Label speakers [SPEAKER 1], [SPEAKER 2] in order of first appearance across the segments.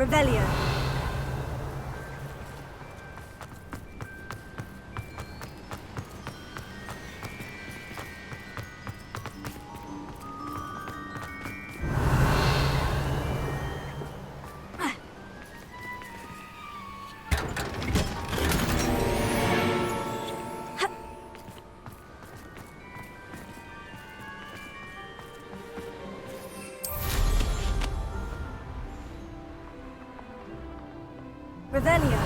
[SPEAKER 1] Revelio. Revelio.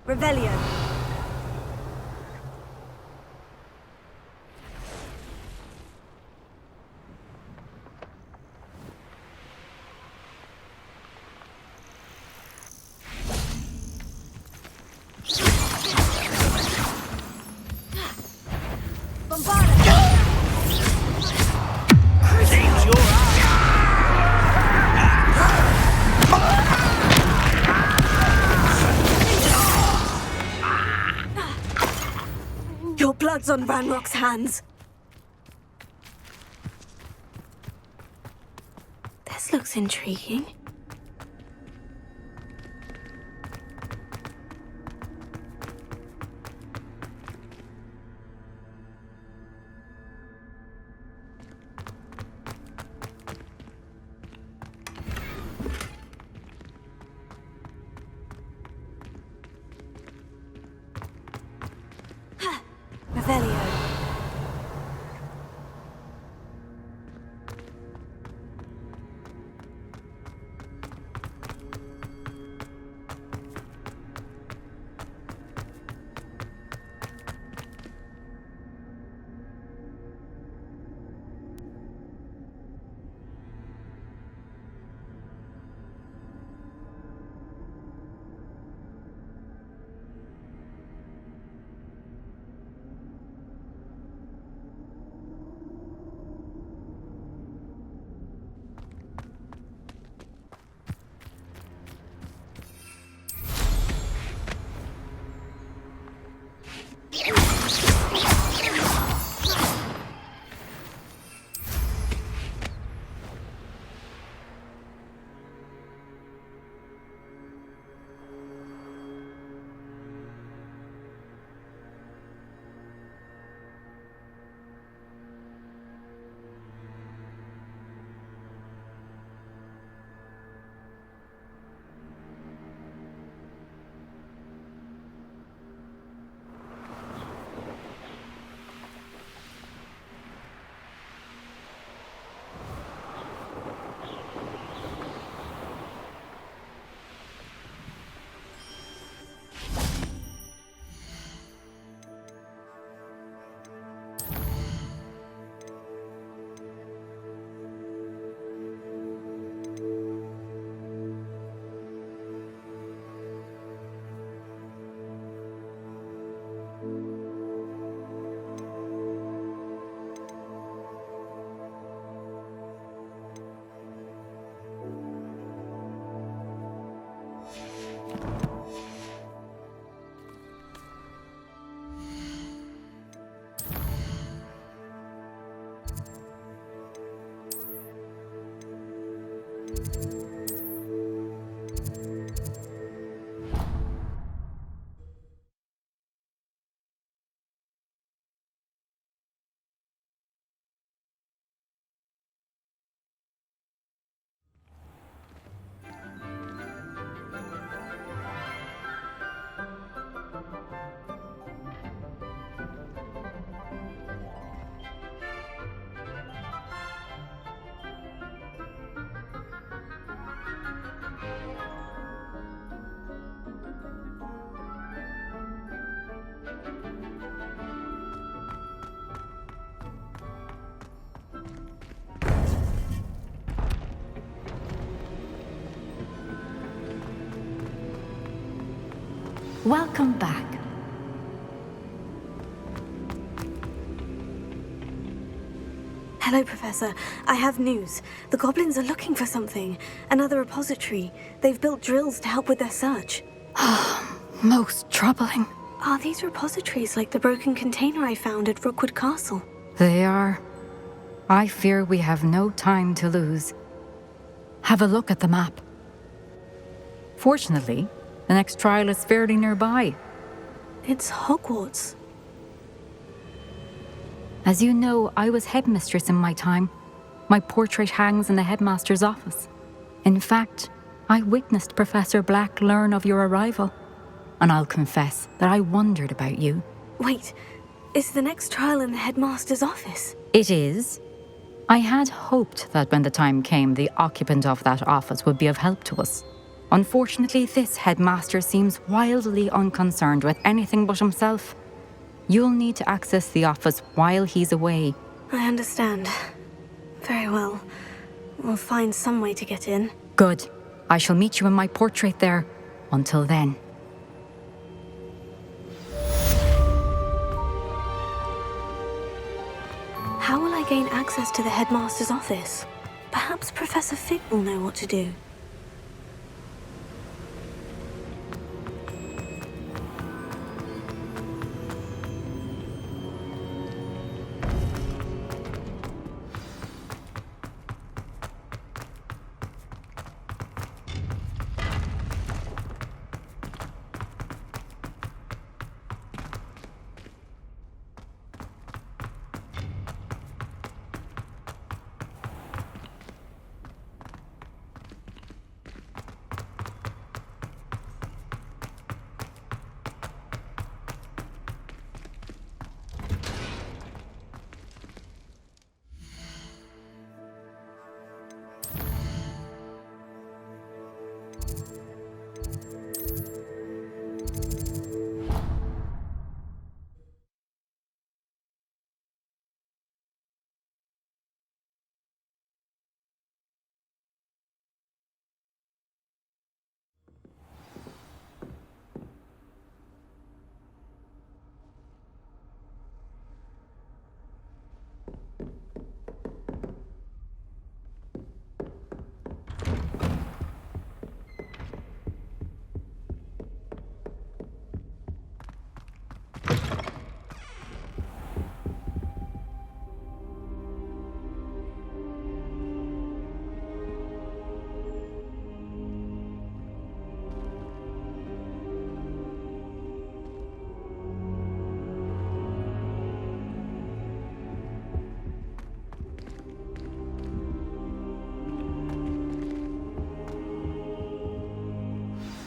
[SPEAKER 1] Revelio. Your blood's on Ranrock's hands.
[SPEAKER 2] This looks intriguing.
[SPEAKER 1] Revelio.
[SPEAKER 3] Welcome back.
[SPEAKER 1] Hello, Professor. I have news. The goblins are looking for something. Another repository. They've built drills to help with their search.
[SPEAKER 3] Most troubling.
[SPEAKER 1] Are these repositories like the broken container I found at Rookwood Castle?
[SPEAKER 3] They are. I fear we have no time to lose. Have a look at the map. Fortunately, the next trial is fairly nearby.
[SPEAKER 1] It's Hogwarts.
[SPEAKER 3] As you know, I was headmistress in my time. My portrait hangs in the headmaster's office. In fact, I witnessed Professor Black learn of your arrival. And I'll confess that I wondered about you.
[SPEAKER 1] Wait, is the next trial in the headmaster's office?
[SPEAKER 3] It is. I had hoped that when the time came, the occupant of that office would be of help to us. Unfortunately, this headmaster seems wildly unconcerned with anything but himself. You'll need to access the office while he's away.
[SPEAKER 1] I understand. Very well. We'll find some way to get in.
[SPEAKER 3] Good. I shall meet you in my portrait there. Until then.
[SPEAKER 1] How will I gain access to the headmaster's office? Perhaps Professor Fig will know what to do.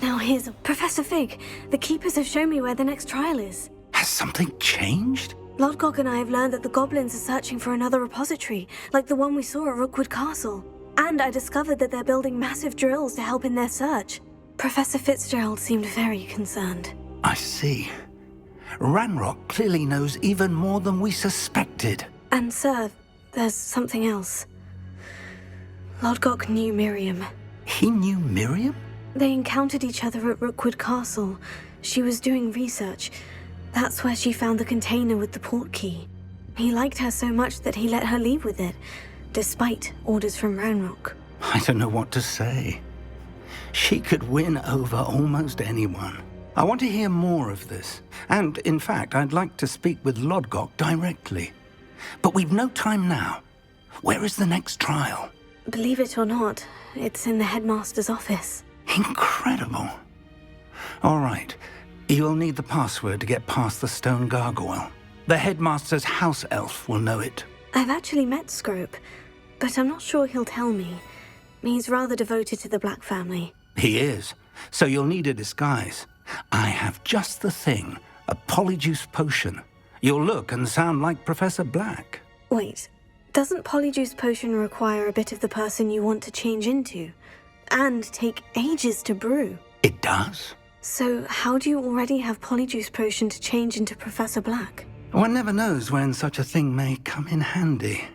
[SPEAKER 1] Now here's Professor Fig. The Keepers have shown me where the next trial is.
[SPEAKER 4] Has something changed?
[SPEAKER 1] Lodgok and I have learned that the goblins are searching for another repository, like the one we saw at Rookwood Castle. And I discovered that they're building massive drills to help in their search. Professor Fitzgerald seemed very concerned.
[SPEAKER 4] I see. Ranrock clearly knows even more than we suspected.
[SPEAKER 1] And sir, there's something else. Lodgok knew Miriam.
[SPEAKER 4] He knew Miriam?
[SPEAKER 1] They encountered each other at Rookwood Castle. She was doing research. That's where she found the container with the port key. He liked her so much that he let her leave with it, despite orders from Ranrock.
[SPEAKER 4] I don't know what to say. She could win over almost anyone. I want to hear more of this. And, in fact, I'd like to speak with Lodgok directly. But we've no time now. Where is the next trial?
[SPEAKER 1] Believe it or not, it's in the headmaster's office.
[SPEAKER 4] Incredible. All right. You'll need the password to get past the stone gargoyle. The headmaster's house elf will know it.
[SPEAKER 1] I've actually met Scrope, but I'm not sure he'll tell me. He's rather devoted to the Black family.
[SPEAKER 4] He is. So you'll need a disguise. I have just the thing. A polyjuice potion. You'll look and sound like Professor Black.
[SPEAKER 1] Wait, doesn't polyjuice potion require a bit of the person you want to change into? And take ages to brew?
[SPEAKER 4] It does.
[SPEAKER 1] So how do you already have polyjuice potion to change into Professor Black?
[SPEAKER 4] One never knows when such a thing may come in handy.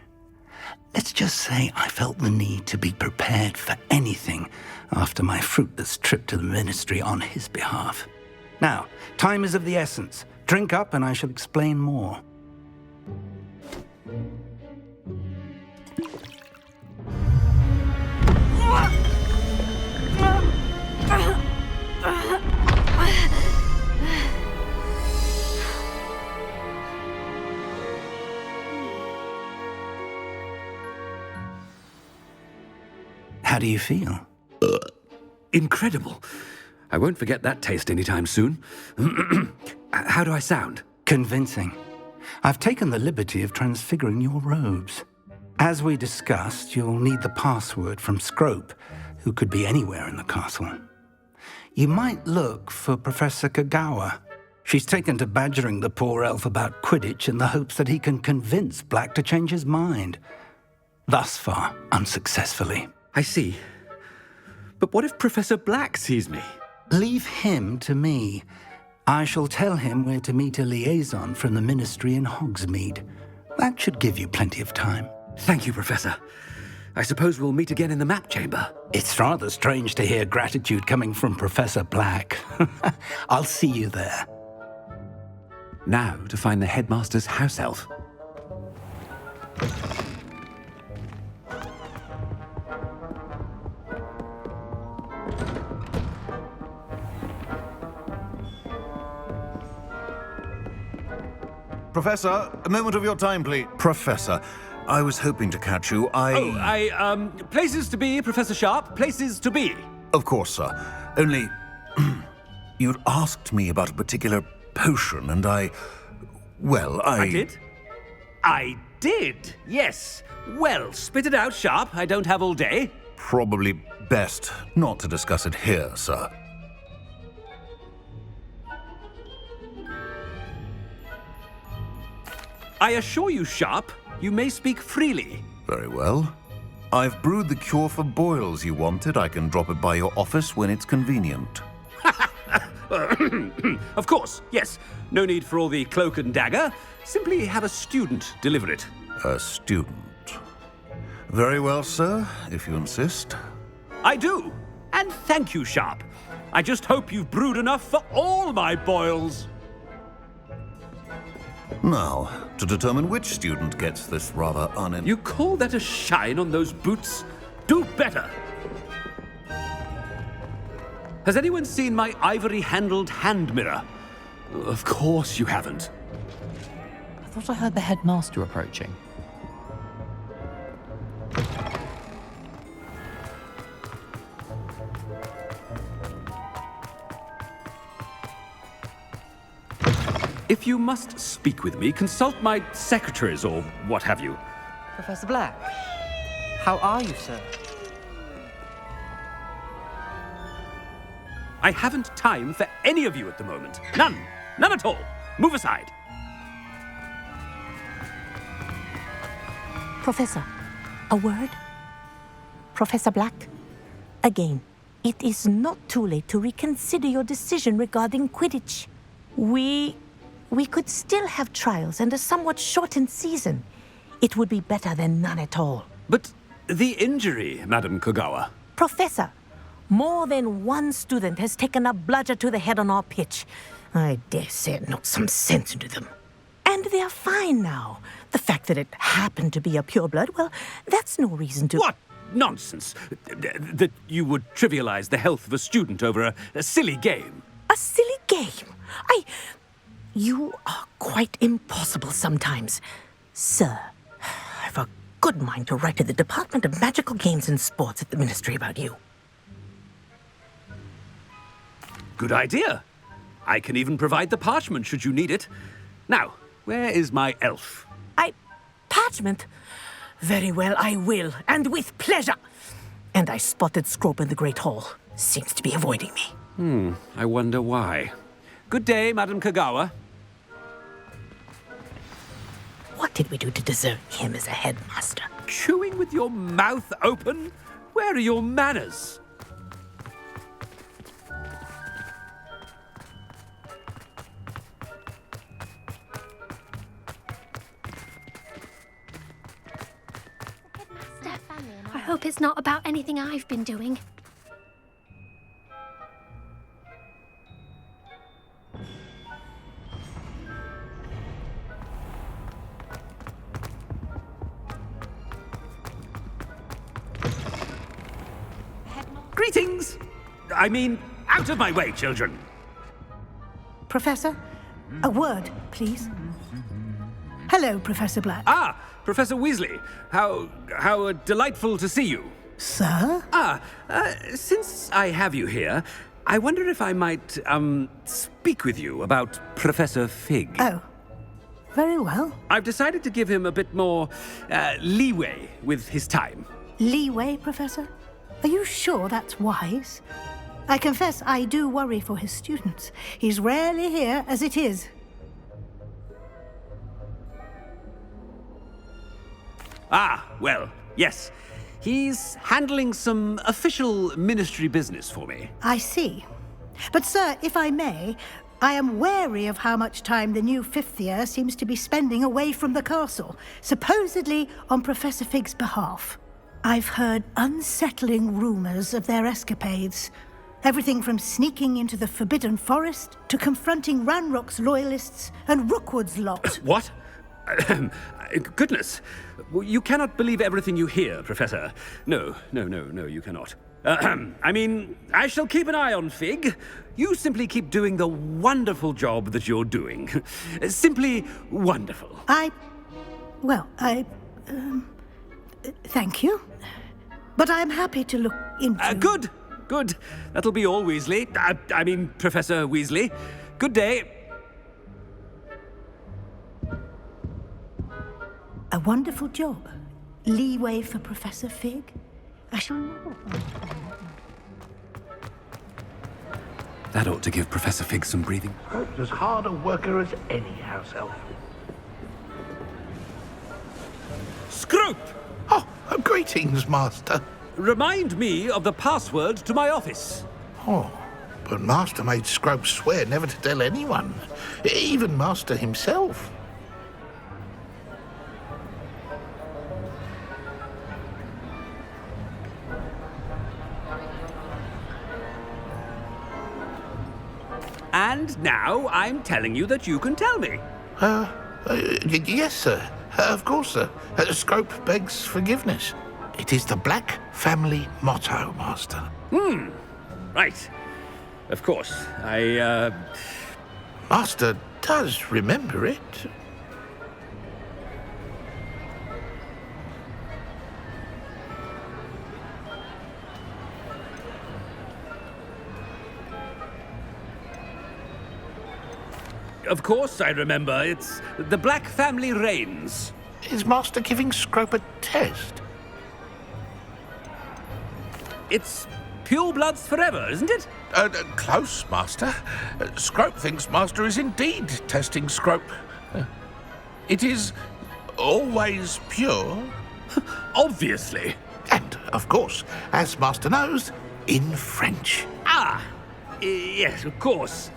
[SPEAKER 4] Let's just say I felt the need to be prepared for anything after my fruitless trip to the Ministry on his behalf. Now, time is of the essence. Drink up and I shall explain more. How do you feel?
[SPEAKER 5] Incredible. I won't forget that taste anytime soon. How do I sound?
[SPEAKER 4] Convincing. I've taken the liberty of transfiguring your robes. As we discussed, you'll need the password from Scrope, who could be anywhere in the castle. You might look for Professor Kagawa. She's taken to badgering the poor elf about Quidditch in the hopes that he can convince Black to change his mind. Thus far, unsuccessfully.
[SPEAKER 5] I see. But what if Professor Black sees me?
[SPEAKER 4] Leave him to me. I shall tell him where to meet a liaison from the Ministry in Hogsmeade. That should give you plenty of time.
[SPEAKER 5] Thank you, Professor. I suppose we'll meet again in the map chamber.
[SPEAKER 4] It's rather strange to hear gratitude coming from Professor Black. I'll see you there.
[SPEAKER 5] Now to find the headmaster's house elf.
[SPEAKER 6] Professor, a moment of your time, please. Professor, I was hoping to catch you.
[SPEAKER 5] Places to be, Professor Sharp. Places to be.
[SPEAKER 6] Of course, sir. Only, you'd asked me about a particular potion, and I
[SPEAKER 5] did? I did, yes. Well, spit it out, Sharp. I don't have all day.
[SPEAKER 6] Probably best not to discuss it here, sir.
[SPEAKER 5] I assure you, Sharp, you may speak freely.
[SPEAKER 6] Very well. I've brewed the cure for boils you wanted. I can drop it by your office when it's convenient.
[SPEAKER 5] Of course, yes. No need for all the cloak and dagger. Simply have a student deliver it.
[SPEAKER 6] A student. Very well, sir, if you insist.
[SPEAKER 5] I do. And thank you, Sharp. I just hope you've brewed enough for all my boils.
[SPEAKER 6] Now, to determine which student gets this rather
[SPEAKER 5] You call that a shine on those boots? Do better. Has anyone seen my ivory-handled hand mirror? Of course you haven't.
[SPEAKER 3] I thought I heard the headmaster approaching.
[SPEAKER 5] If you must speak with me, consult my secretaries or what have you.
[SPEAKER 7] Professor Black, how are you, sir?
[SPEAKER 5] I haven't time for any of you at the moment. None. None at all. Move aside.
[SPEAKER 2] Professor, a word? Professor Black, again, it is not too late to reconsider your decision regarding Quidditch. We could still have trials and a somewhat shortened season. It would be better than none at all.
[SPEAKER 5] But the injury, Madam Kagawa.
[SPEAKER 2] Professor, more than one student has taken a bludger to the head on our pitch. I dare say it knocked some sense into them. And they're fine now. The fact that it happened to be a pureblood, well, that's no reason to...
[SPEAKER 5] What nonsense! That you would trivialize the health of a student over a silly game.
[SPEAKER 2] A silly game? You are quite impossible sometimes. Sir, I've a good mind to write to the Department of Magical Games and Sports at the Ministry about you.
[SPEAKER 5] Good idea. I can even provide the parchment should you need it. Now, where is my elf?
[SPEAKER 2] Parchment? Very well, I will, and with pleasure. And I spotted Scrope in the Great Hall. Seems to be avoiding me.
[SPEAKER 5] I wonder why. Good day, Madam Kagawa.
[SPEAKER 2] What did we do to deserve him as a headmaster?
[SPEAKER 5] Chewing with your mouth open? Where are your manners?
[SPEAKER 8] I hope it's not about anything I've been doing.
[SPEAKER 5] Greetings! I mean, out of my way, children.
[SPEAKER 9] Professor, a word, please. Hello, Professor Black.
[SPEAKER 5] Ah, Professor Weasley. How delightful to see you.
[SPEAKER 9] Sir?
[SPEAKER 5] Since I have you here, I wonder if I might, speak with you about Professor Fig.
[SPEAKER 9] Oh, very well.
[SPEAKER 5] I've decided to give him a bit more, leeway with his time.
[SPEAKER 9] Leeway, Professor? Are you sure that's wise? I confess I do worry for his students. He's rarely here as it is.
[SPEAKER 5] Ah, well, yes. He's handling some official ministry business for me.
[SPEAKER 9] I see. But, sir, if I may, I am wary of how much time the new fifth year seems to be spending away from the castle, supposedly on Professor Fig's behalf. I've heard unsettling rumors of their escapades. Everything from sneaking into the Forbidden Forest to confronting Ranrock's loyalists and Rookwood's lot.
[SPEAKER 5] What? Goodness. You cannot believe everything you hear, Professor. No, you cannot. I mean, I shall keep an eye on Fig. You simply keep doing the wonderful job that you're doing. Simply wonderful.
[SPEAKER 9] Thank you. But I'm happy to look into...
[SPEAKER 5] Good. That'll be all, Weasley. I mean, Professor Weasley. Good day.
[SPEAKER 9] A wonderful job. Leeway for Professor Fig. I shall never...
[SPEAKER 5] That ought to give Professor Fig some breathing.
[SPEAKER 10] Scrope's as hard a worker as any house elf.
[SPEAKER 5] Scrope!
[SPEAKER 10] Oh, greetings, Master.
[SPEAKER 5] Remind me of the password to my office.
[SPEAKER 10] Oh, but Master made Scrope swear never to tell anyone, even Master himself.
[SPEAKER 5] And now I'm telling you that you can tell me.
[SPEAKER 10] Yes, sir. Of course, sir. Scrope begs forgiveness. It is the Black family motto, Master.
[SPEAKER 5] Right. Of course.
[SPEAKER 10] Master does remember it.
[SPEAKER 5] Of course I remember. It's the Black family reigns.
[SPEAKER 10] Is Master giving Scrope a test?
[SPEAKER 5] It's purebloods forever, isn't it?
[SPEAKER 10] Close, Master. Scrope thinks Master is indeed testing Scrope. It is always pure.
[SPEAKER 5] Obviously.
[SPEAKER 10] And, of course, as Master knows, in French.
[SPEAKER 5] Yes, of course.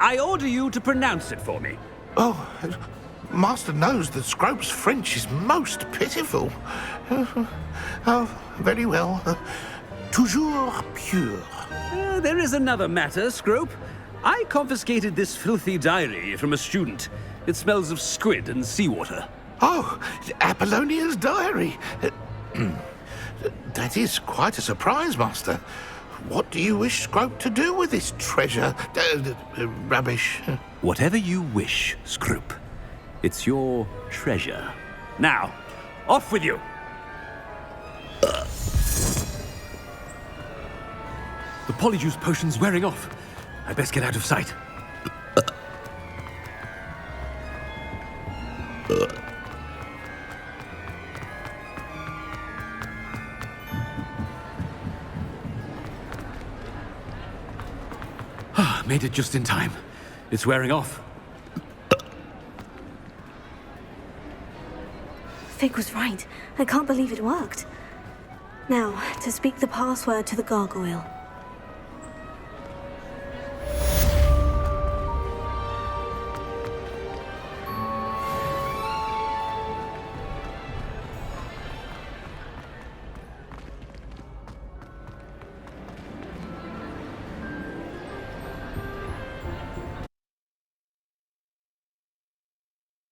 [SPEAKER 5] I order you to pronounce it for me.
[SPEAKER 10] Oh, Master knows that Scrope's French is most pitiful. Oh, very well. Toujours pure.
[SPEAKER 5] There is another matter, Scrope. I confiscated this filthy diary from a student. It smells of squid and seawater.
[SPEAKER 10] Oh, Apollonia's diary. That is quite a surprise, Master. What do you wish Scrope to do with this treasure? Rubbish.
[SPEAKER 5] Whatever you wish, Scrope. It's your treasure. Now, off with you. The polyjuice potion's wearing off. I'd best get out of sight. Made it just in time. It's wearing off.
[SPEAKER 1] Fig was right. I can't believe it worked. Now, to speak the password to the gargoyle.